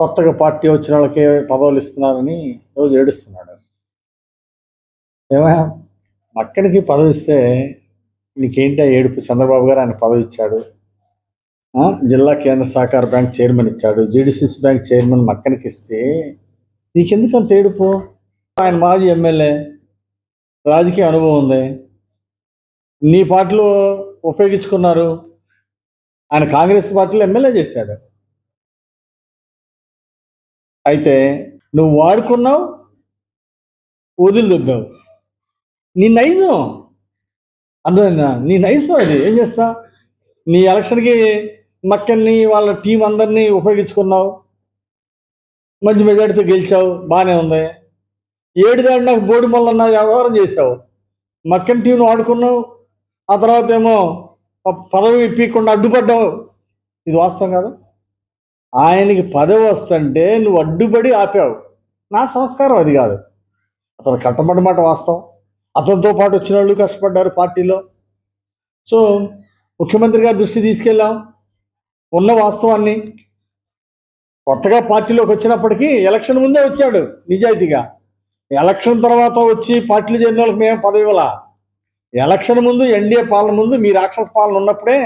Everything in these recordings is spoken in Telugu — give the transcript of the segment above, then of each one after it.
కొత్తగా పార్టీ వచ్చిన వాళ్ళకి పదవులు ఇస్తున్నారని రోజు ఏడుస్తున్నాడు. ఏమయ్యా, మక్కనికి పదవి ఇస్తే నీకేంటి ఆ ఏడుపు? చంద్రబాబు గారు ఆయన పదవి ఇచ్చాడు. జిల్లా కేంద్ర సహకార బ్యాంక్ చైర్మన్ ఇచ్చాడు. జీడిసిసి బ్యాంక్ చైర్మన్ మక్కనికి ఇస్తే నీకెందుకు అంత ఏడుపు? ఆయన మాజీ ఎమ్మెల్యే, రాజకీయ అనుభవం ఉంది, నీ పార్టీలో ఉపయోగించుకున్నారు. ఆయన కాంగ్రెస్ పార్టీలో ఎమ్మెల్యే చేశాడు. అయితే నువ్వు వాడుకున్నావు, వదిలి దొబ్బావు. నీ నైజం అర్థమైందా? నీ నైజం అది. ఏం చేస్తా? నీ ఎలక్షన్కి మక్కన్ని వాళ్ళ టీం అందరినీ ఉపయోగించుకున్నావు, మంచి మెజార్టీతో గెలిచావు, బాగానే ఉంది. 7 దాడి నాకు బోడి మొన్న వ్యవహారం చేసావు, మక్కన్ టీంను వాడుకున్నావు, ఆ తర్వాత ఏమో పదవి ఇప్పకుండా అడ్డుపడ్డావు. ఇది వాస్తవం కదా? ఆయనకి పదవి వస్తుంటే నువ్వు అడ్డుపడి ఆపావు. నా సంస్కారం అది కాదు. అతను కట్టబడ్డమాట వాస్తవం. అతనితో పాటు వచ్చిన వాళ్ళు కష్టపడ్డారు పార్టీలో. సో ముఖ్యమంత్రి గారి దృష్టి తీసుకెళ్ళాం ఉన్న వాస్తవాన్ని. కొత్తగా పార్టీలోకి వచ్చినప్పటికీ ఎలక్షన్ ముందే వచ్చాడు నిజాయితీగా. ఎలక్షన్ తర్వాత వచ్చి పార్టీలు చేరిన వాళ్ళకి మేము పదవి ఇవ్వాల. ఎలక్షన్ ముందు, ఎన్డీఏ పాలన ముందు, మీ రాక్షస పాలన ఉన్నప్పుడే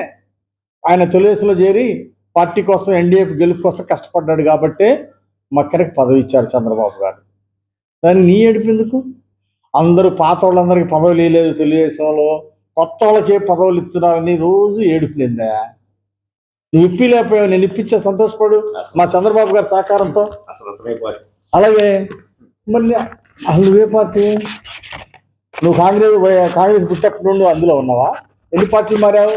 ఆయన తెలుగుదేశంలో చేరి పార్టీ కోసం, ఎన్డీఏ గెలుపు కోసం కష్టపడ్డాడు. కాబట్టే మక్కనికి పదవి ఇచ్చారు చంద్రబాబు గారు. దాన్ని నీ ఏడుపు ఎందుకు? అందరూ పాత వాళ్ళందరికీ పదవులు ఇవ్వలేదు తెలుగుదేశంలో, కొత్త వాళ్ళకే పదవులు ఇస్తున్నారని రోజు ఏడుపులేందా? నువ్వు ఇప్పిలేకపోయావు, నేను ఇప్పించే సంతోషపడు మా చంద్రబాబు గారి సహకారంతో. అలాగే మరి అసలు నువ్వే పార్టీ? నువ్వు కాంగ్రెస్ పుట్టక నుండి అందులో ఉన్నావా? ఎన్ని పార్టీలు మారావు?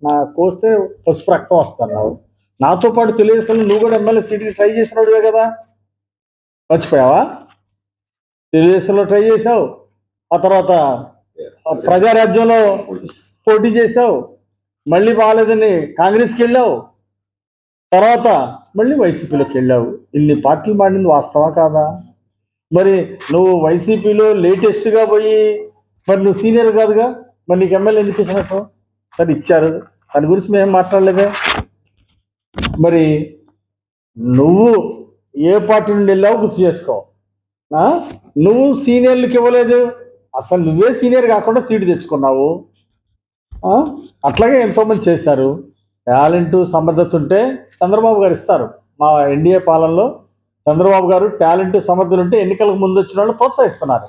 నా కోస్తే పసుపు రక్తం వస్తున్నావు. నాతో పాటు తెలుగుదేశంలో నువ్వు కూడా ఎమ్మెల్యే సీట్కి ట్రై చేసినాడువే కదా, మర్చిపోయావా? తెలుగుదేశంలో ట్రై చేసావు, ఆ తర్వాత ప్రజారాజ్యంలో పోటీ చేసావు, మళ్ళీ బాగాలేదని కాంగ్రెస్కి వెళ్ళావు, తర్వాత మళ్ళీ వైసీపీలోకి వెళ్ళావు. ఇన్ని పార్టీలు మారింది వాస్తవా కాదా? మరి నువ్వు వైసీపీలో లేటెస్ట్గా పోయి, మరి నువ్వు సీనియర్ కాదుగా, మరి నీకు ఎమ్మెల్యే ఎందుకు ఇచ్చినట్టు? సరే ఇచ్చారు, దాని గురించి మేము మాట్లాడలేదే. మరి నువ్వు ఏ పార్టీ నుండి వెళ్ళావు గుర్తు చేసుకో. నువ్వు సీనియర్లకు ఇవ్వలేదు, అసలు నువ్వే సీనియర్ కాకుండా సీటు తెచ్చుకున్నావు. అట్లాగే ఎంతోమంది చేశారు. టాలెంట్, సమర్థత ఉంటే చంద్రబాబు గారు ఇస్తారు. మా ఎన్డీఏ పాలనలో చంద్రబాబు గారు టాలెంట్, సమర్థులు ఉంటే ఎన్నికలకు ముందు వచ్చిన వాళ్ళు ప్రోత్సహిస్తున్నారు.